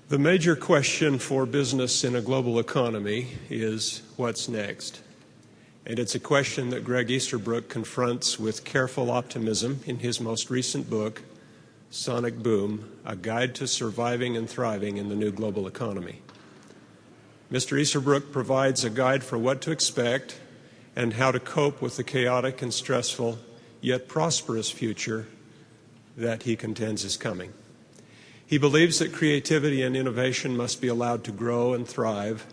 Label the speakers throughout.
Speaker 1: The major question for business in a global economy is what's next? And it's a question that Gregg Easterbrook confronts with careful optimism in his most recent book, Sonic Boom, A Guide to Surviving and Thriving in the New Global Economy. Mr. Easterbrook provides a guide for what to expect and how to cope with the chaotic and stressful, yet prosperous future that he contends is coming. He believes that creativity and innovation must be allowed to grow and thrive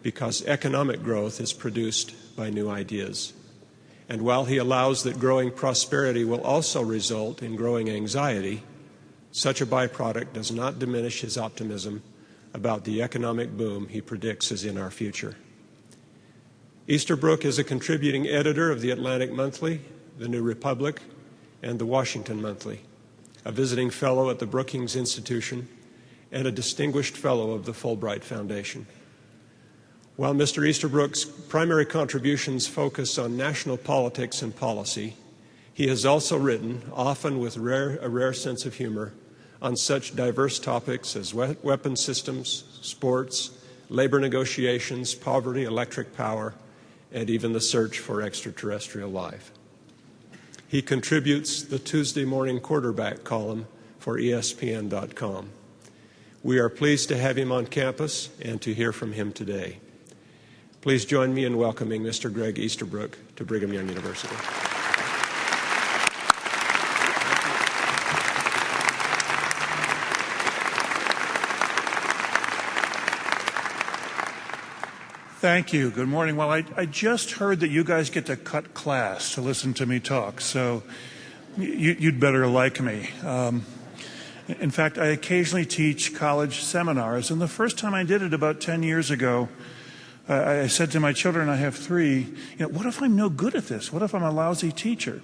Speaker 1: because economic growth is produced by new ideas. And while he allows that growing prosperity will also result in growing anxiety, such a byproduct does not diminish his optimism about the economic boom he predicts is in our future. Easterbrook is a contributing editor of the Atlantic Monthly, the New Republic, and the Washington Monthly, a visiting fellow at the Brookings Institution, and a distinguished fellow of the Fulbright Foundation. While Mr. Easterbrook's primary contributions focus on national politics and policy, he has also written, often with a rare sense of humor, on such diverse topics as weapon systems, sports, labor negotiations, poverty, electric power, and even the search for extraterrestrial life. He contributes the Tuesday morning quarterback column for ESPN.com. We are pleased to have him on campus and to hear from him today. Please join me in welcoming Mr. Gregg Easterbrook to Brigham Young University.
Speaker 2: Thank you. Good morning. Well, I just heard that you guys get to cut class to listen to me talk, so you'd better like me. In fact, I occasionally teach college seminars, and the first time I did it about 10 years ago, I said to my children, I have three, what if I'm no good at this? What if I'm a lousy teacher?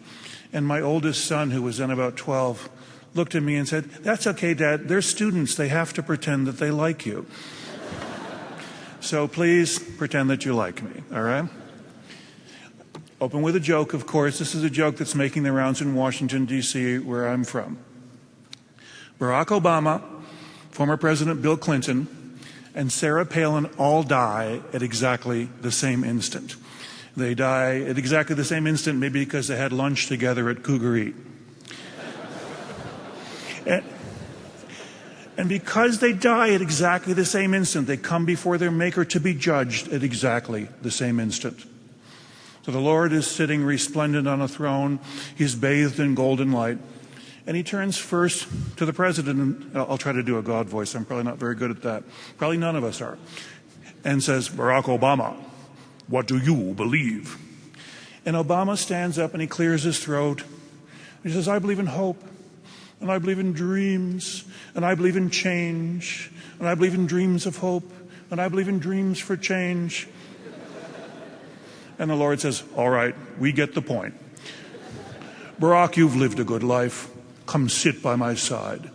Speaker 2: And my oldest son, who was then about 12, looked at me and said, "That's okay, Dad. They're students. They have to pretend that they like you." So please pretend that you like me, all right? Open with a joke, of course. This is a joke that's making the rounds in Washington, D.C., where I'm from. Barack Obama, former President Bill Clinton, and Sarah Palin all die at exactly the same instant. They die at exactly the same instant, maybe because they had lunch together at Cougar Eat. And because they die at exactly the same instant, they come before their Maker to be judged at exactly the same instant. So the Lord is sitting resplendent on a throne. He's bathed in golden light. And he turns first to the president, and I'll try to do a God voice. I'm probably not very good at that. Probably none of us are. And says, "Barack Obama, what do you believe?" And Obama stands up and he clears his throat. He says, "I believe in hope. And I believe in dreams, and I believe in change, and I believe in dreams of hope, and I believe in dreams for change." And the Lord says, "All right, we get the point. Barack, you've lived a good life. Come sit by my side."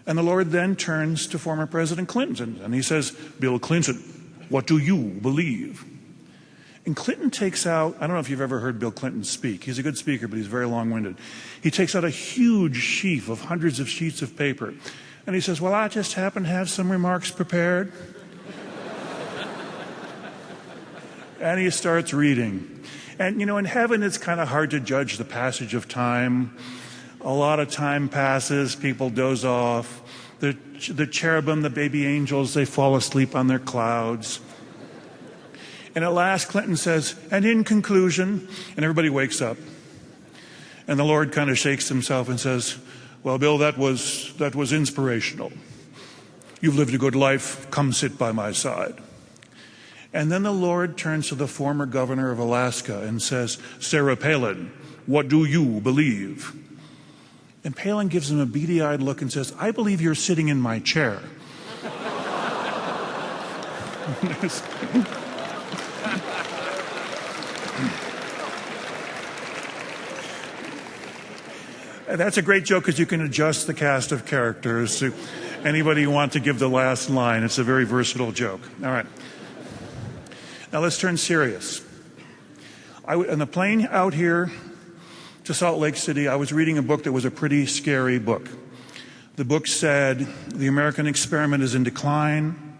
Speaker 2: And the Lord then turns to former President Clinton, and he says, "Bill Clinton, what do you believe?" And Clinton takes out, I don't know if you've ever heard Bill Clinton speak. He's a good speaker, but he's very long-winded. He takes out a huge sheaf of hundreds of sheets of paper. And he says, "Well, I just happen to have some remarks prepared." And he starts reading. And, in heaven, it's kind of hard to judge the passage of time. A lot of time passes. People doze off. The cherubim, the baby angels, they fall asleep on their clouds. And at last, Clinton says, "And in conclusion," and everybody wakes up. And the Lord kind of shakes himself and says, "Well, Bill, that was inspirational. You've lived a good life. Come sit by my side." And then the Lord turns to the former governor of Alaska and says, "Sarah Palin, what do you believe?" And Palin gives him a beady-eyed look and says, "I believe you're sitting in my chair." That's a great joke because you can adjust the cast of characters to anybody you want to give the last line. It's a very versatile joke. All right. Now let's turn serious. On the plane out here to Salt Lake City, I was reading a book that was a pretty scary book. The book said the American experiment is in decline,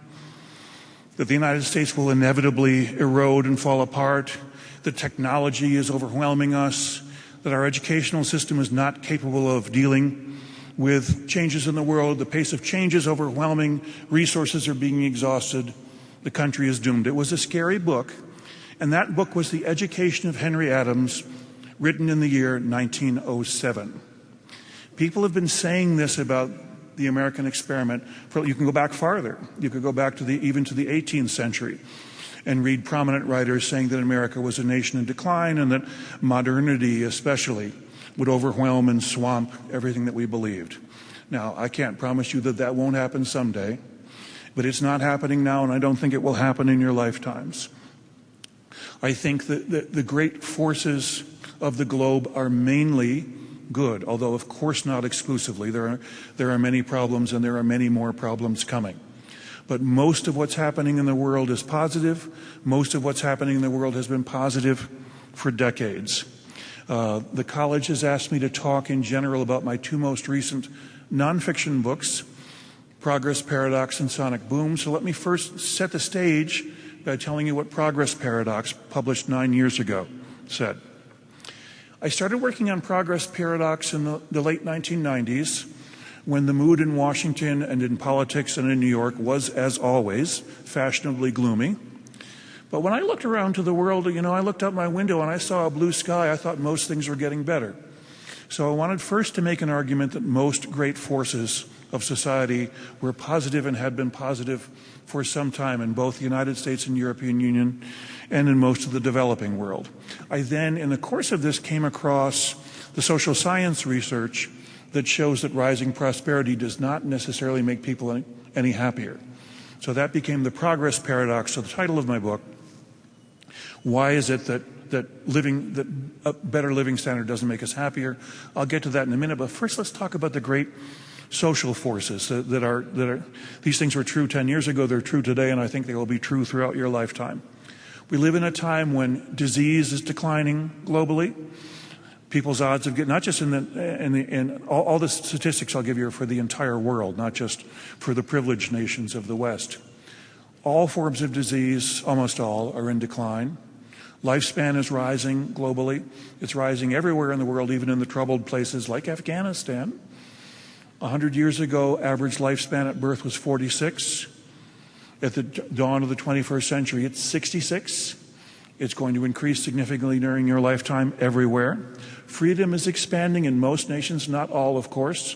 Speaker 2: that the United States will inevitably erode and fall apart, that technology is overwhelming us, that our educational system is not capable of dealing with changes in the world, the pace of change is overwhelming, resources are being exhausted, the country is doomed. It was a scary book, and that book was The Education of Henry Adams, written in the year 1907. People have been saying this about the American experiment. You can go back farther. You could go back to even to the 18th century and read prominent writers saying that America was a nation in decline and that modernity especially would overwhelm and swamp everything that we believed. Now, I can't promise you that that won't happen someday, but it's not happening now, and I don't think it will happen in your lifetimes. I think that the great forces of the globe are mainly good, although of course not exclusively. There are many problems, and there are many more problems coming. But most of what's happening in the world is positive. Most of what's happening in the world has been positive for decades. The college has asked me to talk in general about my two most recent nonfiction books, Progress Paradox and Sonic Boom. So let me first set the stage by telling you what Progress Paradox, published 9 years ago, said. I started working on Progress Paradox in the late 1990s, when the mood in Washington and in politics and in New York was, as always, fashionably gloomy. But when I looked around to the world, I looked out my window and I saw a blue sky. I thought most things were getting better. So I wanted first to make an argument that most great forces of society were positive and had been positive for some time in both the United States and European Union and in most of the developing world. I then, in the course of this, came across the social science research that shows that rising prosperity does not necessarily make people any happier. So that became the Progress Paradox, so the title of my book. Why is it that a better living standard doesn't make us happier? I'll get to that in a minute, but first let's talk about the great social forces that are these things were true 10 years ago, they're true today, and I think they will be true throughout your lifetime. We live in a time when disease is declining globally. People's odds of getting, not just in all the statistics I'll give you are for the entire world, not just for the privileged nations of the West. All forms of disease, almost all, are in decline. Lifespan is rising globally. It's rising everywhere in the world, even in the troubled places like Afghanistan. 100 years ago, average lifespan at birth was 46. At the dawn of the 21st century, it's 66. It's going to increase significantly during your lifetime everywhere. Freedom is expanding in most nations, not all, of course,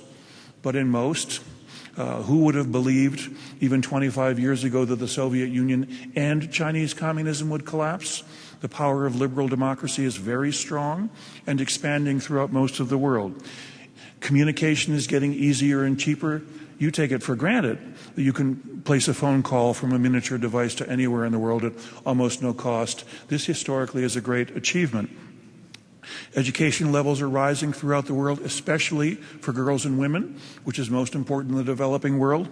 Speaker 2: but in most. Who would have believed even 25 years ago that the Soviet Union and Chinese communism would collapse? The power of liberal democracy is very strong and expanding throughout most of the world. Communication is getting easier and cheaper. You take it for granted that you can place a phone call from a miniature device to anywhere in the world at almost no cost. This historically is a great achievement. Education levels are rising throughout the world, especially for girls and women, which is most important in the developing world.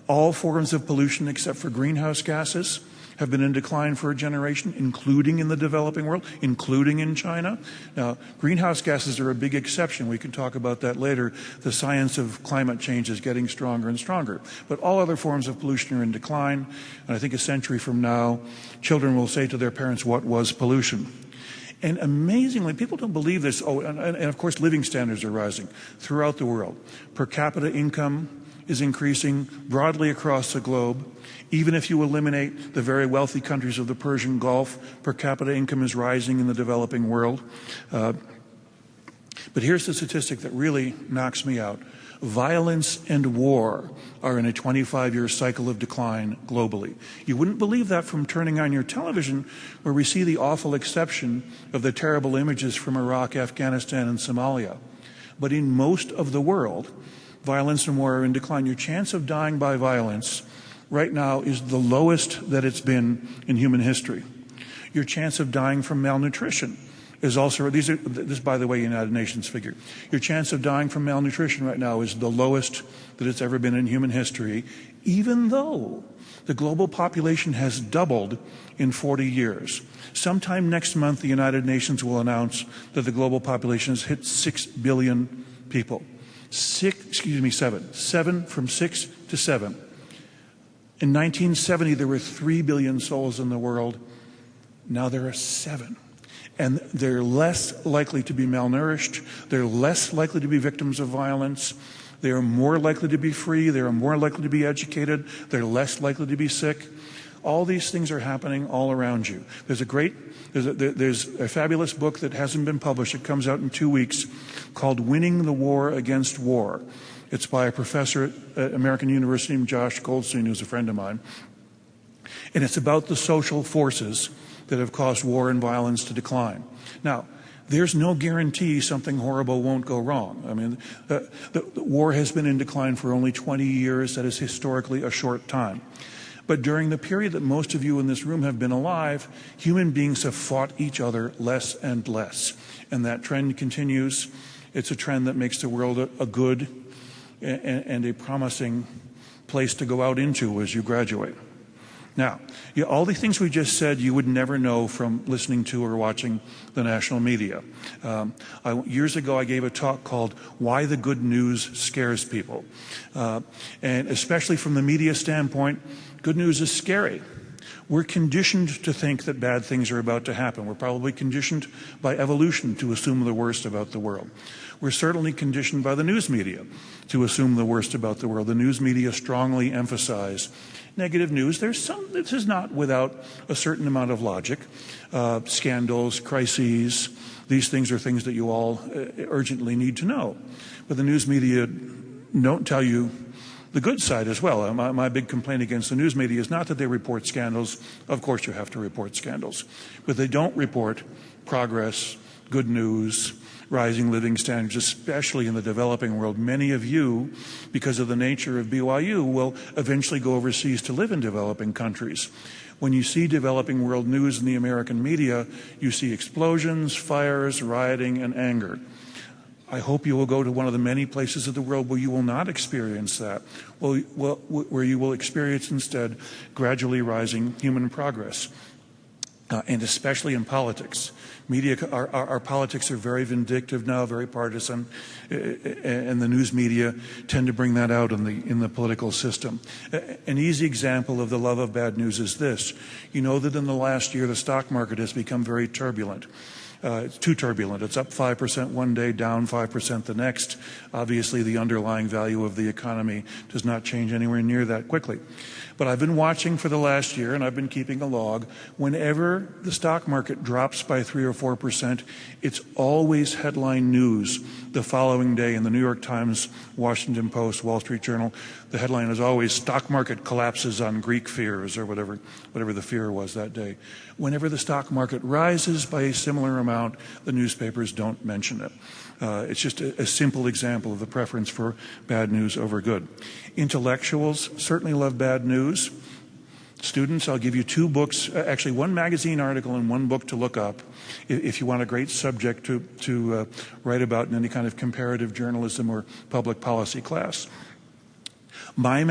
Speaker 2: All forms of pollution except for greenhouse gases have been in decline for a generation, including in the developing world, including in China. Now, greenhouse gases are a big exception. We can talk about that later. The science of climate change is getting stronger and stronger. But all other forms of pollution are in decline. And I think a century from now, children will say to their parents, "What was pollution?" And amazingly, people don't believe this. And of course, living standards are rising throughout the world. Per capita income is increasing broadly across the globe. Even if you eliminate the very wealthy countries of the Persian Gulf, per capita income is rising in the developing world. But here's the statistic that really knocks me out. Violence and war are in a 25-year cycle of decline globally. You wouldn't believe that from turning on your television, where we see the awful exception of the terrible images from Iraq, Afghanistan, and Somalia. But in most of the world, violence and war are in decline. Your chance of dying by violence right now is the lowest that it's been in human history. Your chance of dying from malnutrition is also, this by the way, United Nations figure. Your chance of dying from malnutrition right now is the lowest that it's ever been in human history, even though the global population has doubled in 40 years. Sometime next month, the United Nations will announce that the global population has hit 6 billion people. Seven. Seven from 6 to 7. In 1970, there were 3 billion souls in the world. Now there are 7. And they're less likely to be malnourished. They're less likely to be victims of violence. They are more likely to be free. They are more likely to be educated. They're less likely to be sick. All these things are happening all around you. There's a fabulous book that hasn't been published. It comes out in 2 weeks called Winning the War Against War. It's by a professor at American University named Josh Goldstein, who's a friend of mine. And it's about the social forces that have caused war and violence to decline. Now, there's no guarantee something horrible won't go wrong. I mean, the war has been in decline for only 20 years. That is historically a short time. But during the period that most of you in this room have been alive, human beings have fought each other less and less. And that trend continues. It's a trend that makes the world a good and a promising place to go out into as you graduate. Now, all the things we just said you would never know from listening to or watching the national media. Years ago, I gave a talk called Why the Good News Scares People. And especially from the media standpoint, good news is scary. We're conditioned to think that bad things are about to happen. We're probably conditioned by evolution to assume the worst about the world. We're certainly conditioned by the news media to assume the worst about the world. The news media strongly emphasize negative news. This is not without a certain amount of logic. Scandals, crises, these things are things that you all urgently need to know. But the news media don't tell you the good side as well. My big complaint against the news media is not that they report scandals. Of course you have to report scandals. But they don't report progress, good news, rising living standards, especially in the developing world. Many of you, because of the nature of BYU, will eventually go overseas to live in developing countries. When you see developing world news in the American media, you see explosions, fires, rioting, and anger. I hope you will go to one of the many places of the world where you will not experience that, where you will experience instead gradually rising human progress, and especially in politics. Our politics are very vindictive now, very partisan, and the news media tend to bring that out in the political system. An easy example of the love of bad news is this. You know that in the last year the stock market has become very turbulent. It's too turbulent. It's up 5% one day, down 5% the next. Obviously, the underlying value of the economy does not change anywhere near that quickly. But I've been watching for the last year, and I've been keeping a log. Whenever the stock market drops by 3 or 4%, it's always headline news the following day in the New York Times, Washington Post, Wall Street Journal. The headline is always stock market collapses on Greek fears, or whatever the fear was that day. Whenever the stock market rises by a similar amount, the newspapers don't mention it. It's just a simple example of the preference for bad news over good. Intellectuals certainly love bad news. Students, I'll give you 2 books, actually 1 magazine article and 1 book to look up if you want a great subject to write about in any kind of comparative journalism or public policy class. My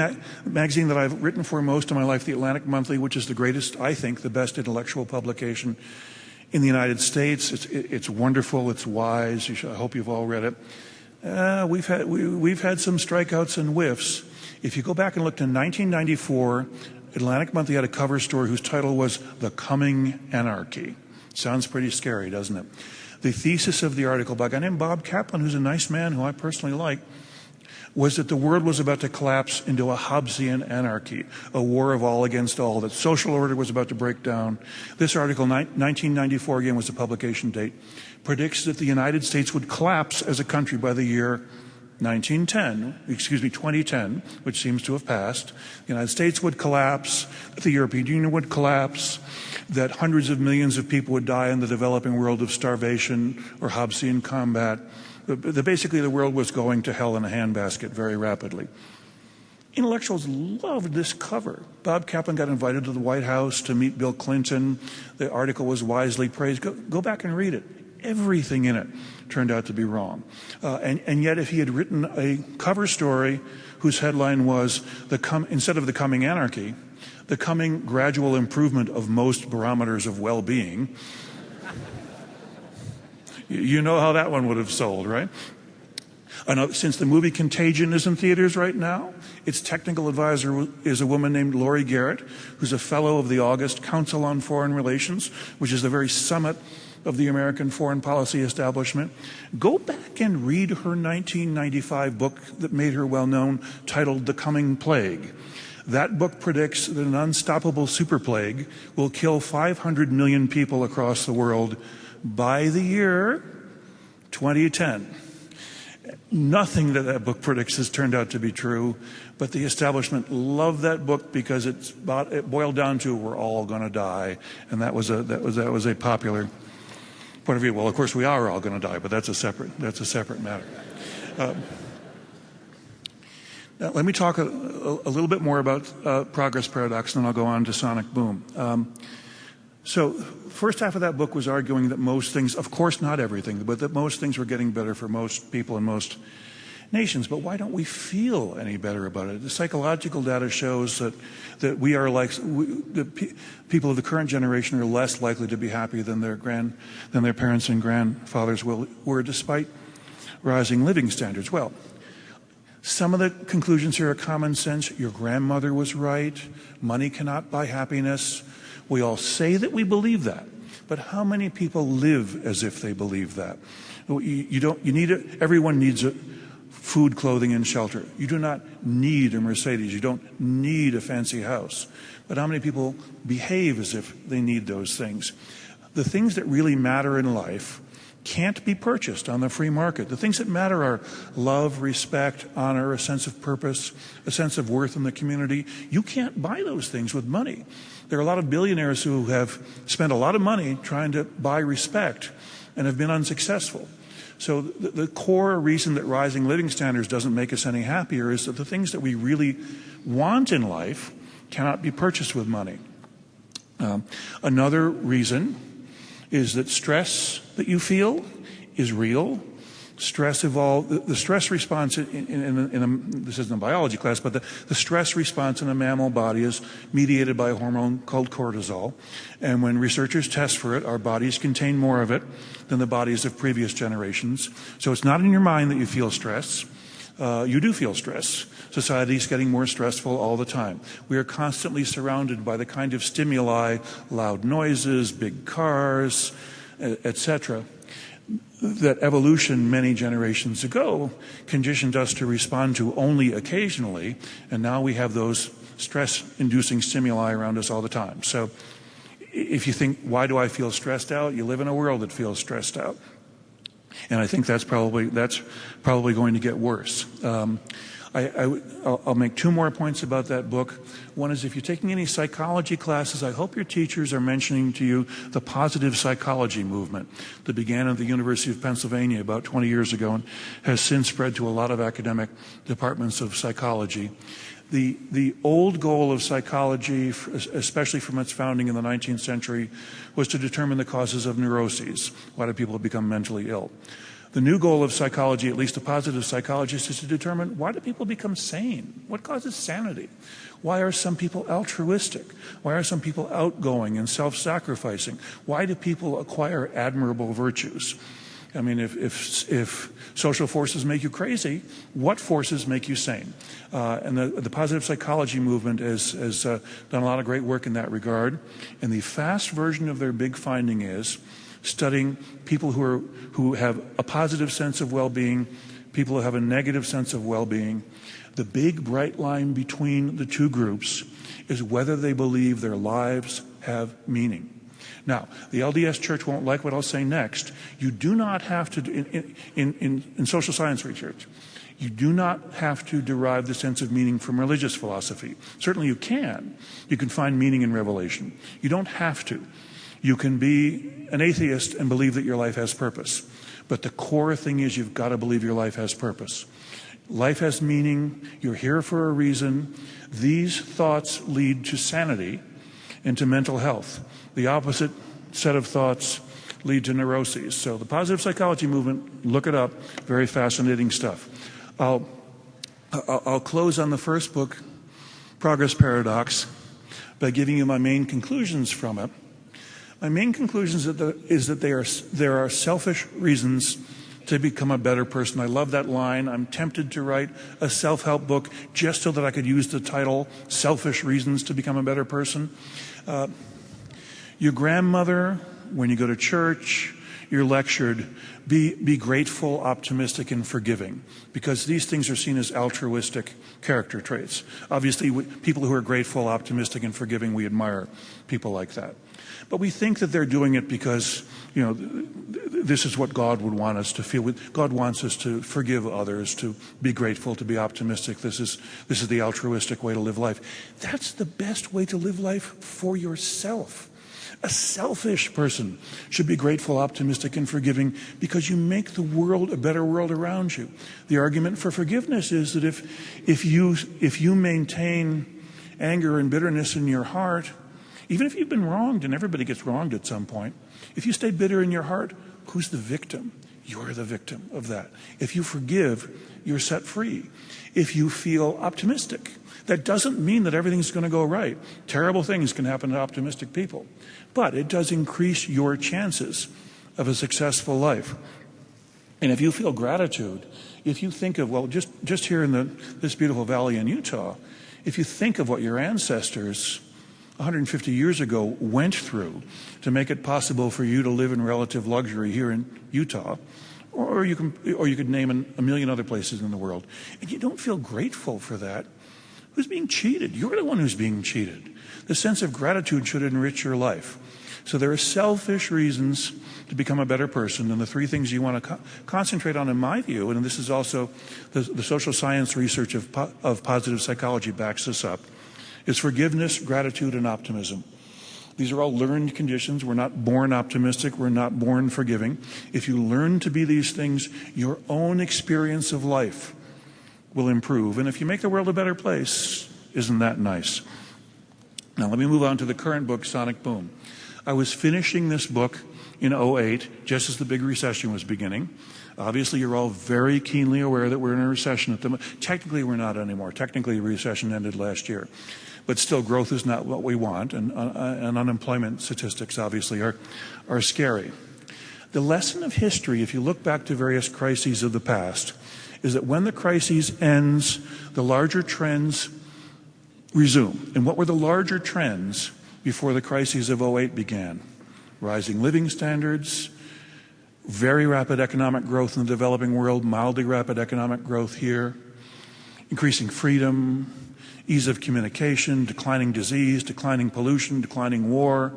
Speaker 2: magazine that I've written for most of my life, the Atlantic Monthly, which is the greatest, I think, the best intellectual publication in the United States. It's wonderful. It's wise. I hope you've all read it. We've had some strikeouts and whiffs. If you go back and look to 1994, Atlantic Monthly had a cover story whose title was "The Coming Anarchy." Sounds pretty scary, doesn't it? The thesis of the article by a guy named Bob Kaplan, who's a nice man who I personally like, was that the world was about to collapse into a Hobbesian anarchy, a war of all against all, that social order was about to break down. This article, 1994, again was the publication date, predicts that the United States would collapse as a country by the year 2010, which seems to have passed. The United States would collapse, that the European Union would collapse, that hundreds of millions of people would die in the developing world of starvation or Hobbesian combat. Basically, the world was going to hell in a handbasket very rapidly. Intellectuals loved this cover. Bob Kaplan got invited to the White House to meet Bill Clinton. The article was wisely praised. Go back and read it. Everything in it turned out to be wrong. And yet, if he had written a cover story whose headline was, instead of "The Coming Anarchy," "The Coming Gradual Improvement of Most Barometers of Well-Being," you know how that one would have sold, right? Since the movie Contagion is in theaters right now, its technical advisor is a woman named Laurie Garrett, who's a fellow of the August Council on Foreign Relations, which is the very summit of the American foreign policy establishment. Go back and read her 1995 book that made her well known, titled The Coming Plague. That book predicts that an unstoppable super plague will kill 500 million people across the world by the year 2010. Nothing that book predicts has turned out to be true, but the establishment loved that book because it boiled down to we're all going to die, and that was a popular point of view. Well, of course, we are all going to die, but that's a separate matter. Now, let me talk a little bit more about progress paradox, and then I'll go on to sonic boom. So, first half of that book was arguing that most things, of course not everything, but that most things were getting better for most people in most nations. But why don't we feel any better about it? The psychological data shows that we are people of the current generation are less likely to be happy than their parents and grandfathers were, despite rising living standards. Well, some of the conclusions here are common sense. Your grandmother was right. Money cannot buy happiness. We all say that we believe that, but how many people live as if they believe that? Everyone needs food, clothing, and shelter. You do not need a Mercedes. You don't need a fancy house. But how many people behave as if they need those things? The things that really matter in life can't be purchased on the free market. The things that matter are love, respect, honor, a sense of purpose, a sense of worth in the community. You can't buy those things with money. There are a lot of billionaires who have spent a lot of money trying to buy respect and have been unsuccessful. So the core reason that rising living standards doesn't make us any happier is that the things that we really want in life cannot be purchased with money. Another reason is that stress that you feel is real. Stress evolved. The stress response this isn't a biology class, but the stress response in a mammal body is mediated by a hormone called cortisol. And when researchers test for it, our bodies contain more of it than the bodies of previous generations. So it's not in your mind that you feel stress. You do feel stress. Society is getting more stressful all the time. We are constantly surrounded by the kind of stimuli, loud noises, big cars, etc., that evolution many generations ago conditioned us to respond to only occasionally, and now we have those stress-inducing stimuli around us all the time. So if you think, why do I feel stressed out? You live in a world that feels stressed out. And I think that's probably going to get worse. I'll make two more points about that book. One is, if you're taking any psychology classes, I hope your teachers are mentioning to you the positive psychology movement that began at the University of Pennsylvania about 20 years ago and has since spread to a lot of academic departments of psychology. The old goal of psychology, especially from its founding in the 19th century, was to determine the causes of neuroses. Why do people become mentally ill? The new goal of psychology, at least a positive psychologist, is to determine, why do people become sane? What causes sanity? Why are some people altruistic? Why are some people outgoing and self-sacrificing? Why do people acquire admirable virtues? I mean, if social forces make you crazy, what forces make you sane? And the positive psychology movement has done a lot of great work in that regard. And the fast version of their big finding is studying people who have a positive sense of well-being, people who have a negative sense of well-being. The big bright line between the two groups is whether they believe their lives have meaning. Now, the LDS Church won't like what I'll say next. You do not have to, in social science research, you do not have to derive the sense of meaning from religious philosophy. Certainly you can. You can find meaning in revelation. You don't have to. You can be an atheist and believe that your life has purpose. But the core thing is, you've got to believe your life has purpose. Life has meaning. You're here for a reason. These thoughts lead to sanity and to mental health. The opposite set of thoughts lead to neuroses. So the positive psychology movement, look it up. Very fascinating stuff. I'll close on the first book, Progress Paradox, by giving you my main conclusions from it. My main conclusion is that there are selfish reasons to become a better person. I love that line. I'm tempted to write a self-help book just so that I could use the title, Selfish Reasons to Become a Better Person. Your grandmother, when you go to church, you're lectured, be grateful, optimistic, and forgiving, because these things are seen as altruistic character traits. Obviously, people who are grateful, optimistic, and forgiving, we admire people like that. But we think that they're doing it because, this is what God would want us to feel. God wants us to forgive others, to be grateful, to be optimistic. This is the altruistic way to live life. That's the best way to live life for yourself. A selfish person should be grateful, optimistic, and forgiving because you make the world a better world around you. The argument for forgiveness is that if you maintain anger and bitterness in your heart, even if you've been wronged, and everybody gets wronged at some point, if you stay bitter in your heart, who's the victim? You're the victim of that. If you forgive, you're set free. If you feel optimistic, that doesn't mean that everything's going to go right. Terrible things can happen to optimistic people. But it does increase your chances of a successful life. And if you feel gratitude, if you think of, just here in this beautiful valley in Utah, if you think of what your ancestors 150 years ago went through to make it possible for you to live in relative luxury here in Utah, or you could name a million other places in the world, and you don't feel grateful for that, who's being cheated? You're the one who's being cheated. The sense of gratitude should enrich your life. So there are selfish reasons to become a better person, and the three things you want to concentrate on, in my view, and this is also the social science research of positive psychology backs this up, is forgiveness, gratitude, and optimism. These are all learned conditions. We're not born optimistic. We're not born forgiving. If you learn to be these things, your own experience of life will improve. And if you make the world a better place, isn't that nice? Now let me move on to the current book, Sonic Boom. I was finishing this book in 2008, just as the big recession was beginning. Obviously, you're all very keenly aware that we're in a recession at the moment. Technically, we're not anymore. Technically, the recession ended last year. But still, growth is not what we want, and unemployment statistics, obviously, are scary. The lesson of history, if you look back to various crises of the past, is that when the crisis ends, the larger trends resume. And what were the larger trends before the crises of 2008 began? Rising living standards, very rapid economic growth in the developing world, mildly rapid economic growth here, increasing freedom, ease of communication, declining disease, declining pollution, declining war.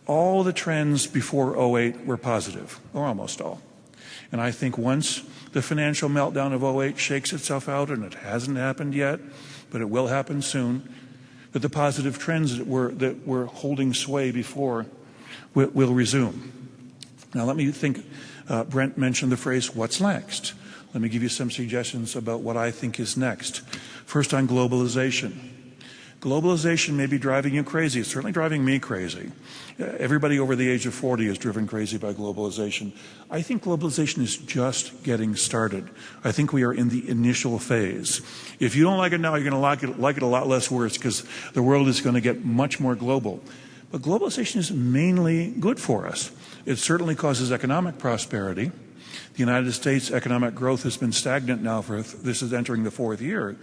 Speaker 2: All the trends before 2008 were positive, or almost all. And I think once the financial meltdown of 2008 shakes itself out, and it hasn't happened yet, but it will happen soon, that the positive trends that were holding sway before will resume. Now let me think, Brent mentioned the phrase, what's next? Let me give you some suggestions about what I think is next. First, on globalization. Globalization may be driving you crazy. It's certainly driving me crazy. Everybody over the age of 40 is driven crazy by globalization. I think globalization is just getting started. I think we are in the initial phase. If you don't like it now, you're going to like it a lot less worse, because the world is going to get much more global. But globalization is mainly good for us. It certainly causes economic prosperity. The United States economic growth has been stagnant now this is entering the fourth year.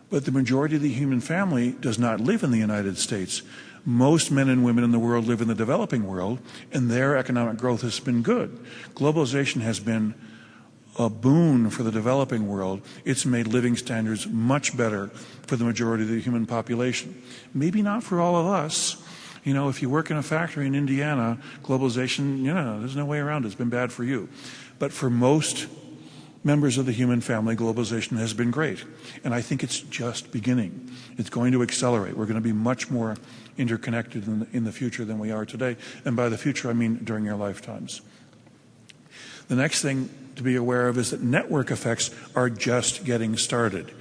Speaker 2: But the majority of the human family does not live in the United States. Most men and women in the world live in the developing world, and their economic growth has been good. Globalization has been a boon for the developing world. It's made living standards much better for the majority of the human population. Maybe not for all of us. You know, if you work in a factory in Indiana, globalization, there's no way around it. It's been bad for you. But for most members of the human family, globalization has been great. And I think it's just beginning. It's going to accelerate. We're going to be much more interconnected in the future than we are today. And by the future, I mean during your lifetimes. The next thing to be aware of is that network effects are just getting started.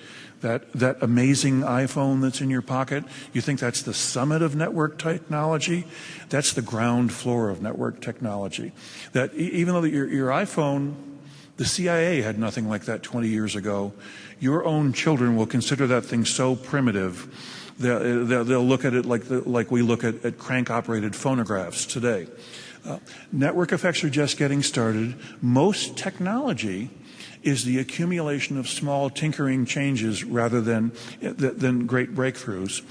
Speaker 2: That amazing iPhone that's in your pocket, you think that's the summit of network technology? That's the ground floor of network technology. That even though your iPhone, the CIA had nothing like that 20 years ago, your own children will consider that thing so primitive, they'll look at it like we look at crank-operated phonographs today. Network effects are just getting started. Most technology is the accumulation of small tinkering changes rather than great breakthroughs.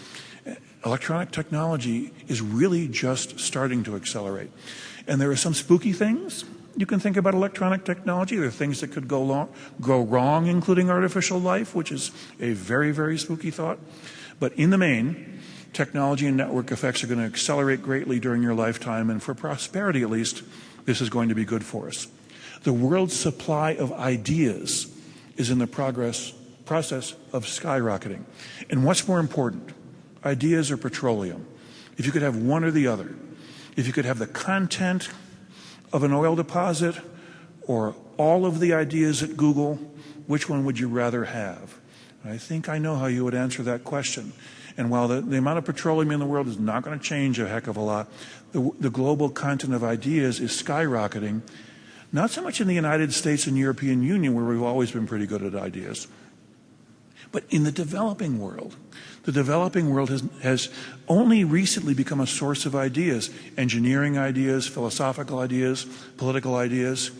Speaker 2: Electronic technology is really just starting to accelerate. And there are some spooky things you can think about electronic technology. There are things that could go wrong, including artificial life, which is a very, very spooky thought. But in the main, technology and network effects are going to accelerate greatly during your lifetime, and for prosperity at least, this is going to be good for us. The world's supply of ideas is in the process of skyrocketing. And what's more important, ideas or petroleum? If you could have one or the other, if you could have the content of an oil deposit or all of the ideas at Google, which one would you rather have? I think I know how you would answer that question. And while the amount of petroleum in the world is not going to change a heck of a lot, the global content of ideas is skyrocketing, not so much in the United States and European Union, where we've always been pretty good at ideas, but in the developing world. The developing world has only recently become a source of ideas, engineering ideas, philosophical ideas, political ideas.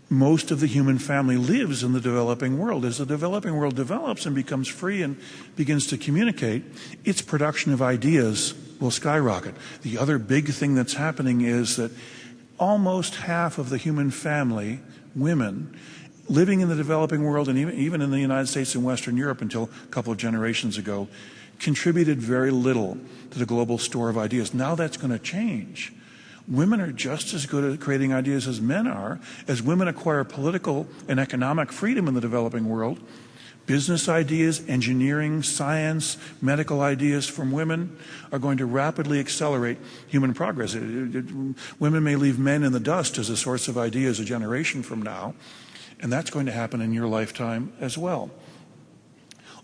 Speaker 2: Most of the human family lives in the developing world. As the developing world develops and becomes free and begins to communicate, its production of ideas will skyrocket. The other big thing that's happening is that almost half of the human family, women, living in the developing world and even in the United States and Western Europe until a couple of generations ago, contributed very little to the global store of ideas. Now that's going to change. Women are just as good at creating ideas as men are. As women acquire political and economic freedom in the developing world, business ideas, engineering, science, medical ideas from women are going to rapidly accelerate human progress. Women may leave men in the dust as a source of ideas a generation from now, and that's going to happen in your lifetime as well.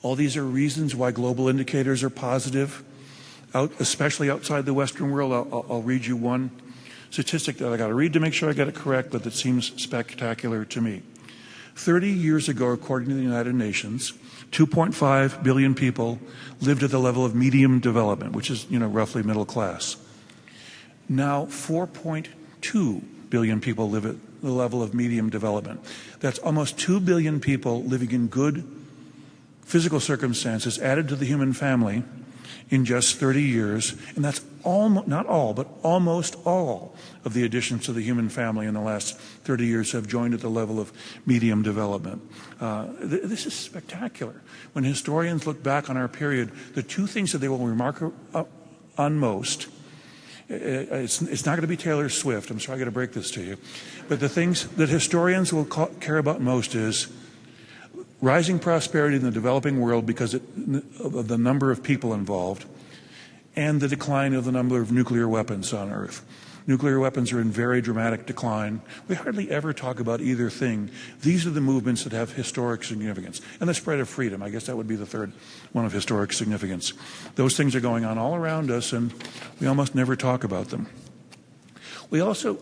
Speaker 2: All these are reasons why global indicators are positive, especially outside the Western world. I'll read you one statistic that I got to read to make sure I get it correct, but that seems spectacular to me. 30 years ago, according to the United Nations, 2.5 billion people lived at the level of medium development, which is, roughly middle class. Now, 4.2 billion people live at the level of medium development. That's almost 2 billion people living in good physical circumstances added to the human family in just 30 years, and that's not all, but almost all of the additions to the human family in the last 30 years have joined at the level of medium development. This is spectacular. When historians look back on our period, the two things that they will remark on most, it's not going to be Taylor Swift, I'm sorry I got to break this to you, but the things that historians will care about most is rising prosperity in the developing world because of the number of people involved, and the decline of the number of nuclear weapons on Earth. Nuclear weapons are in very dramatic decline. We hardly ever talk about either thing. These are the movements that have historic significance. And the spread of freedom, I guess that would be the third one of historic significance. Those things are going on all around us, and we almost never talk about them. We also,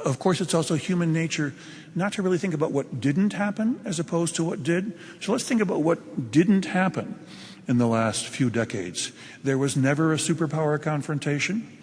Speaker 2: of course, it's also human nature not to really think about what didn't happen as opposed to what did. So let's think about what didn't happen in the last few decades. There was never a superpower confrontation.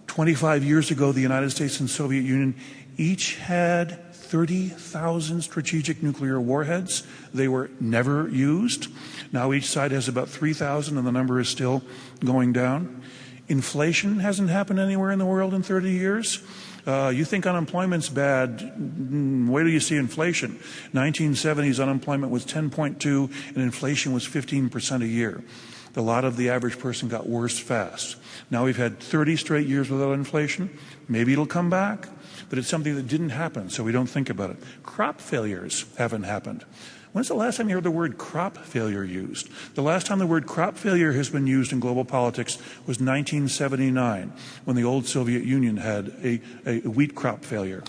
Speaker 2: 25 years ago, the United States and Soviet Union each had 30,000 strategic nuclear warheads. They were never used. Now each side has about 3,000, and the number is still going down. Inflation hasn't happened anywhere in the world in 30 years. You think unemployment's bad, wait till you see inflation. 1970s unemployment was 10.2 and inflation was 15% a year. The lot of the average person got worse fast. Now we've had 30 straight years without inflation. Maybe it'll come back, but it's something that didn't happen, so we don't think about it. Crop failures haven't happened. When's the last time you heard the word crop failure used? The last time the word crop failure has been used in global politics was 1979, when the old Soviet Union had a wheat crop failure.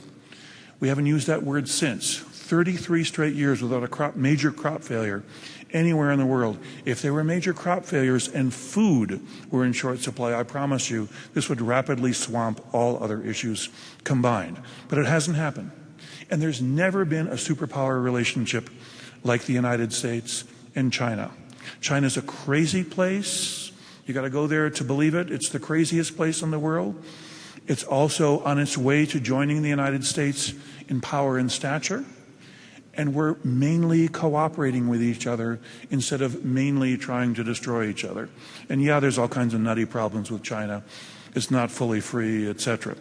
Speaker 2: We haven't used that word since. 33 straight years without a major crop failure anywhere in the world. If there were major crop failures and food were in short supply, I promise you this would rapidly swamp all other issues combined. But it hasn't happened. And there's never been a superpower relationship like the United States and China. China's a crazy place. You got to go there to believe it. It's the craziest place in the world. It's also on its way to joining the United States in power and stature. And we're mainly cooperating with each other instead of mainly trying to destroy each other. And yeah, there's all kinds of nutty problems with China. It's not fully free, etc.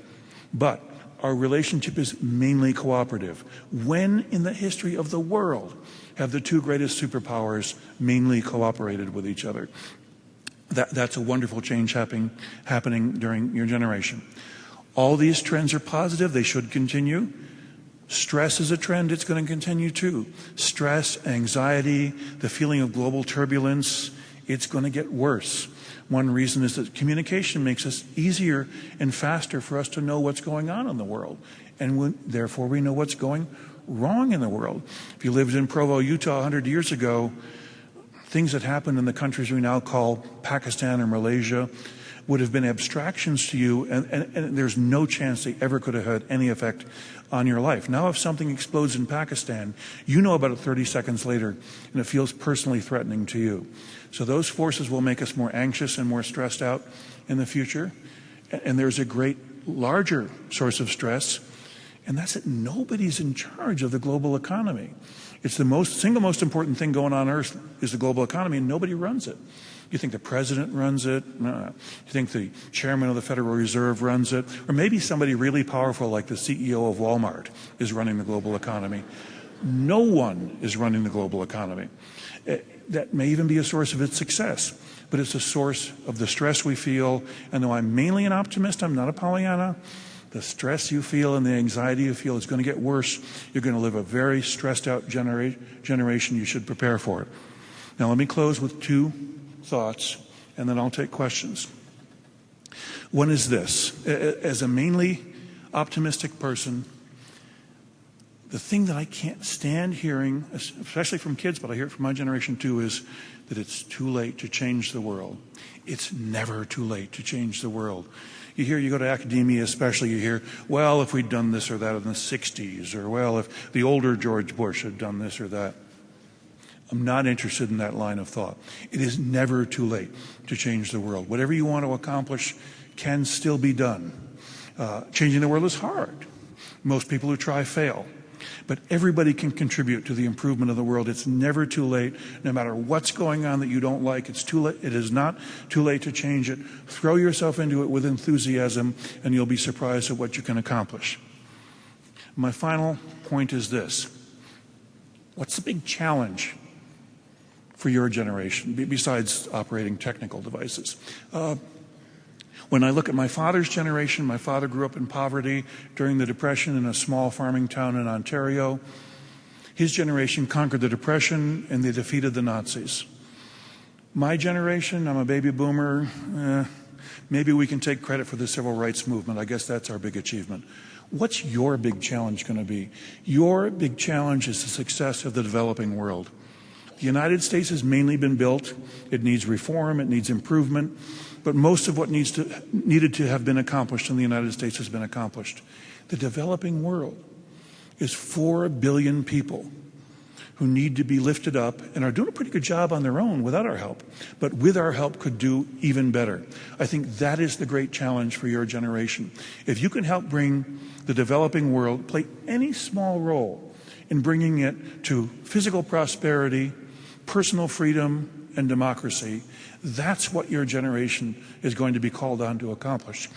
Speaker 2: But our relationship is mainly cooperative. When in the history of the world have the two greatest superpowers mainly cooperated with each other? That's a wonderful change happening during your generation. All these trends are positive. They should continue. Stress is a trend. It's going to continue too. Stress, anxiety, the feeling of global turbulence, it's going to get worse. One reason is that communication makes it easier and faster for us to know what's going on in the world. And therefore, we know what's going wrong in the world. If you lived in Provo, Utah 100 years ago, things that happened in the countries we now call Pakistan or Malaysia would have been abstractions to you, and there's no chance they ever could have had any effect on your life. Now, if something explodes in Pakistan, you know about it 30 seconds later, and it feels personally threatening to you. So those forces will make us more anxious and more stressed out in the future. And there's a great larger source of stress, and that's that nobody's in charge of the global economy. It's the single most important thing going on Earth is the global economy, and nobody runs it. You think the president runs it? No. You think the chairman of the Federal Reserve runs it? Or maybe somebody really powerful like the CEO of Walmart is running the global economy. No one is running the global economy. That may even be a source of its success, but it's a source of the stress we feel. And though I'm mainly an optimist, I'm not a Pollyanna. The stress you feel and the anxiety you feel is going to get worse. You're going to live a very stressed out generation. You should prepare for it. Now let me close with two thoughts, and then I'll take questions. One is this. As a mainly optimistic person, the thing that I can't stand hearing, especially from kids, but I hear it from my generation too, is that it's too late to change the world. It's never too late to change the world. You go to academia especially, you hear, well, if we'd done this or that in the 60s, or well, if the older George Bush had done this or that. I'm not interested in that line of thought. It is never too late to change the world. Whatever you want to accomplish can still be done. Changing the world is hard. Most people who try fail. But everybody can contribute to the improvement of the world. It's never too late. No matter what's going on that you don't like, it's too late. It is not too late to change it. Throw yourself into it with enthusiasm, and you'll be surprised at what you can accomplish. My final point is this. What's the big challenge for your generation, besides operating technical devices? When I look at my father's generation, my father grew up in poverty during the Depression in a small farming town in Ontario. His generation conquered the Depression and they defeated the Nazis. My generation, I'm a baby boomer, maybe we can take credit for the civil rights movement. I guess that's our big achievement. What's your big challenge going to be? Your big challenge is the success of the developing world. The United States has mainly been built. It needs reform, it needs improvement, but most of what needed to have been accomplished in the United States has been accomplished. The developing world is 4 billion people who need to be lifted up and are doing a pretty good job on their own without our help, but with our help could do even better. I think that is the great challenge for your generation. If you can help bring the developing world, play any small role in bringing it to physical prosperity, personal freedom, and democracy, that's what your generation is going to be called on to accomplish.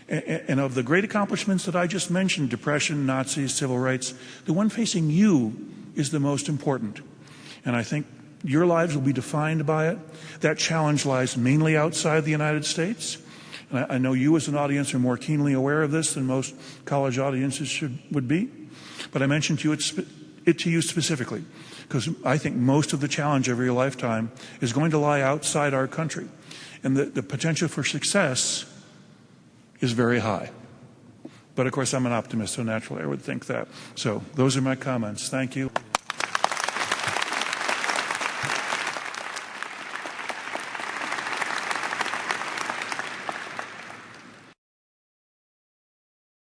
Speaker 2: And of the great accomplishments that I just mentioned, depression, Nazis, civil rights, the one facing you is the most important. And I think your lives will be defined by it. That challenge lies mainly outside the United States. And I know you as an audience are more keenly aware of this than most college audiences would be. But I mentioned it to you specifically because I think most of the challenge of your lifetime is going to lie outside our country. And the potential for success is very high. But of course, I'm an optimist, so naturally I would think that. So those are my comments. Thank you.